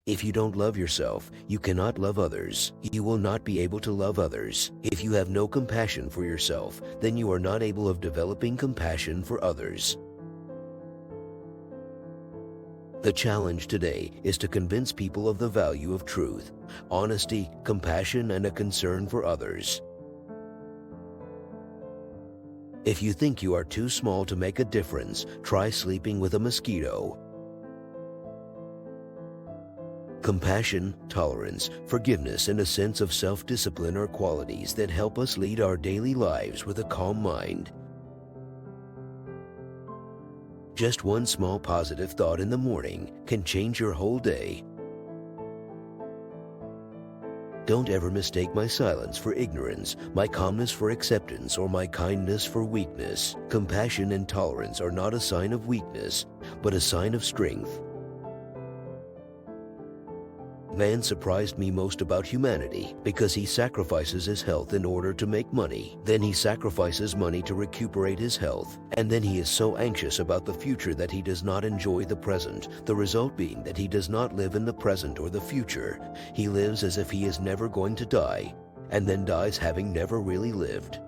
If you don't love yourself, you cannot love others. You will not be able to love others. If you have no compassion for yourself, then you are not able of developing compassion for others. The challenge today is to convince people of the value of truth, honesty, compassion, and a concern for others. If you think you are too small to make a difference, try sleeping with a mosquito. Compassion, tolerance, forgiveness, and a sense of self-discipline are qualities that help us lead our daily lives with a calm mind. Just one small positive thought in the morning can change your whole day. Don't ever mistake my silence for ignorance, my calmness for acceptance, or my kindness for weakness. Compassion and tolerance are not a sign of weakness, but a sign of strength. Man surprised me most about humanity because he sacrifices his health in order to make money. Then he sacrifices money to recuperate his health. And then he is so anxious about the future that he does not enjoy the present, the result being that he does not live in the present or the future. He lives as if he is never going to die, and then dies having never really lived.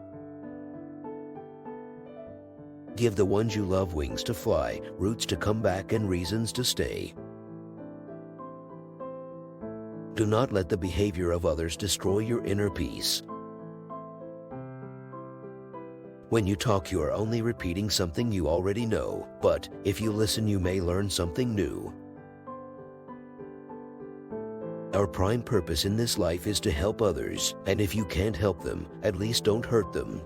Give the ones you love wings to fly, roots to come back, and reasons to stay. Do not let the behavior of others destroy your inner peace. When you talk, you are only repeating something you already know, but if you listen, you may learn something new. Our prime purpose in this life is to help others, and if you can't help them, at least don't hurt them.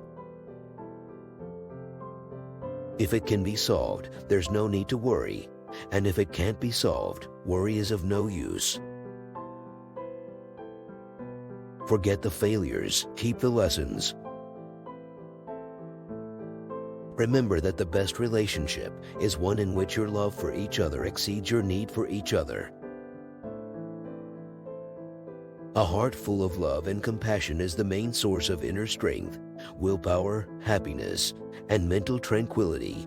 If it can be solved, there's no need to worry, and if it can't be solved, worry is of no use. Forget the failures, keep the lessons. Remember that the best relationship is one in which your love for each other exceeds your need for each other. A heart full of love and compassion is the main source of inner strength, willpower, happiness, and mental tranquility.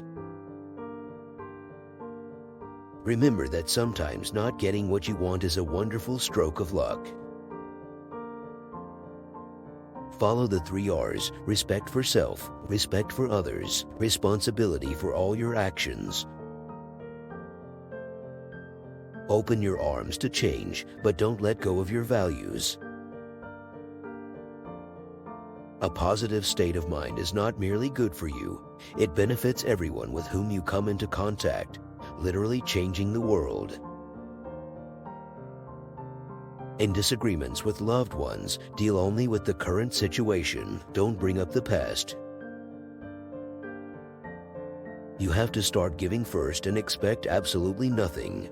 Remember that sometimes not getting what you want is a wonderful stroke of luck. Follow the 3 R's: respect for self, respect for others, responsibility for all your actions. Open your arms to change, but don't let go of your values. A positive state of mind is not merely good for you, it benefits everyone with whom you come into contact, literally changing the world. In disagreements with loved ones, deal only with the current situation. Don't bring up the past. You have to start giving first and expect absolutely nothing.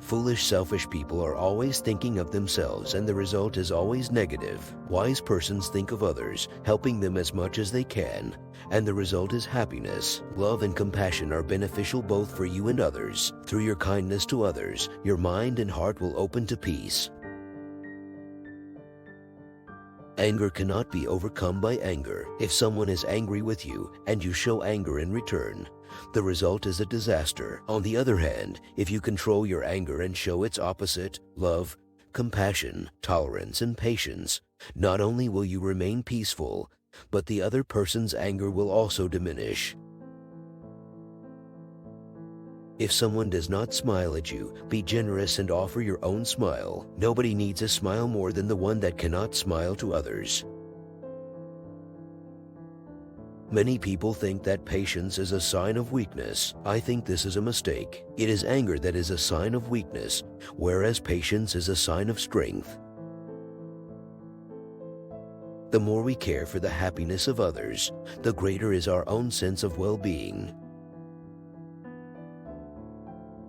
Foolish, selfish people are always thinking of themselves, and the result is always negative. Wise persons think of others, helping them as much as they can, and the result is happiness. Love and compassion are beneficial both for you and others. Through your kindness to others, your mind and heart will open to peace. Anger cannot be overcome by anger. If someone is angry with you and you show anger in return, the result is a disaster. On the other hand, if you control your anger and show its opposite, love, compassion, tolerance, and patience, not only will you remain peaceful, but the other person's anger will also diminish. If someone does not smile at you, be generous and offer your own smile. Nobody needs a smile more than the one that cannot smile to others. Many people think that patience is a sign of weakness. I think this is a mistake. It is anger that is a sign of weakness, whereas patience is a sign of strength. The more we care for the happiness of others, the greater is our own sense of well-being.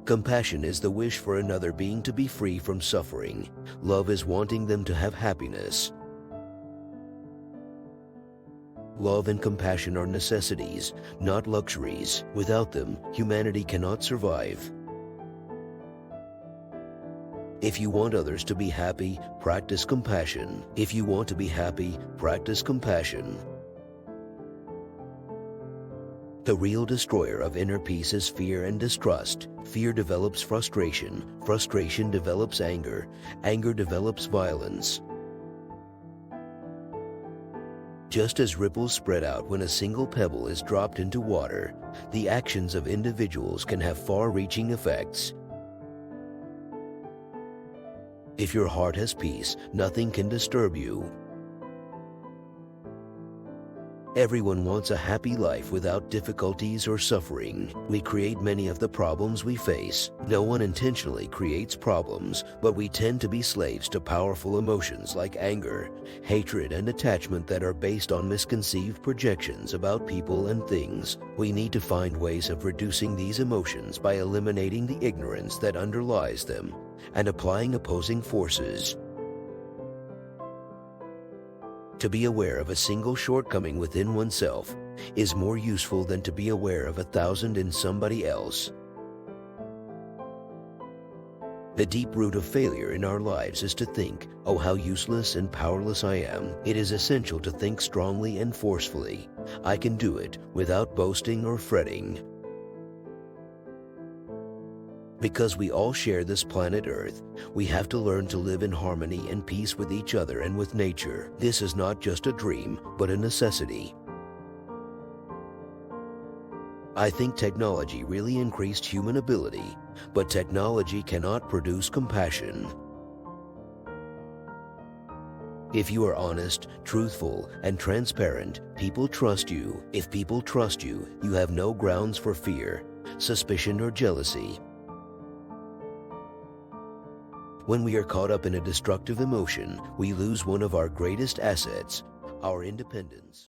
Compassion is the wish for another being to be free from suffering. Love is wanting them to have happiness. Love and compassion are necessities, not luxuries. Without them, humanity cannot survive. If you want others to be happy, practice compassion. If you want to be happy, practice compassion. The real destroyer of inner peace is fear and distrust. Fear develops frustration. Frustration develops anger. Anger develops violence. Just as ripples spread out when a single pebble is dropped into water, the actions of individuals can have far-reaching effects. If your heart has peace, nothing can disturb you. Everyone wants a happy life without difficulties or suffering. We create many of the problems we face. No one intentionally creates problems, but we tend to be slaves to powerful emotions like anger, hatred, and attachment that are based on misconceived projections about people and things. We need to find ways of reducing these emotions by eliminating the ignorance that underlies them and applying opposing forces. To be aware of a single shortcoming within oneself is more useful than to be aware of 1,000 in somebody else. The deep root of failure in our lives is to think, "Oh, how useless and powerless I am." It is essential to think strongly and forcefully. I can do it without boasting or fretting. Because we all share this planet Earth, we have to learn to live in harmony and peace with each other and with nature. This is not just a dream, but a necessity. I think technology really increased human ability, but technology cannot produce compassion. If you are honest, truthful, and transparent, people trust you. If people trust you, you have no grounds for fear, suspicion, or jealousy. When we are caught up in a destructive emotion, we lose one of our greatest assets, our independence.